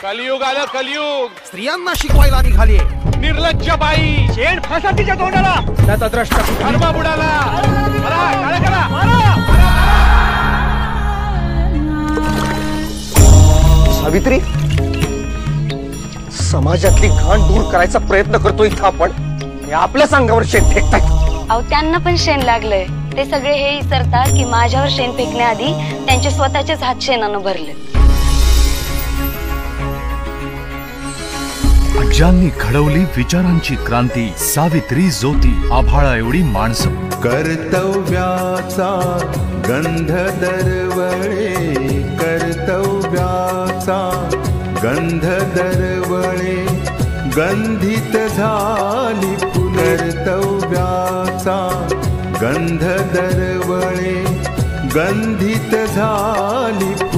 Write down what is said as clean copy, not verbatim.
कलियुग आलं कलियुग. स्त्रियांना शिकवायला निघाली. निर्लज्ज बाई. शेण फासा तिच्या तोंडाला. धर्म बुडाला. सावित्री, समाजातली घाण दूर करायचा प्रयत्न करतो इथं आपण, आपल्याच अंगावर शेण फेकताय. अहो त्यांना पण शेण लागलंय. ते सगळे हे विसरतात की माझ्यावर शेण फेकण्याआधी त्यांचे स्वतःचेच हात शेणानं भरले. ज्यांनी घडवली विचारांची क्रांती. सावित्री ज्योती. आभाळा एवढी माणसं. कर्तव्याचा गंध दरवळे. कर्तव्याचा गंध दरवळे. गंधित झाली कर्तव्याचा गंध दरवळे. गंधित झाली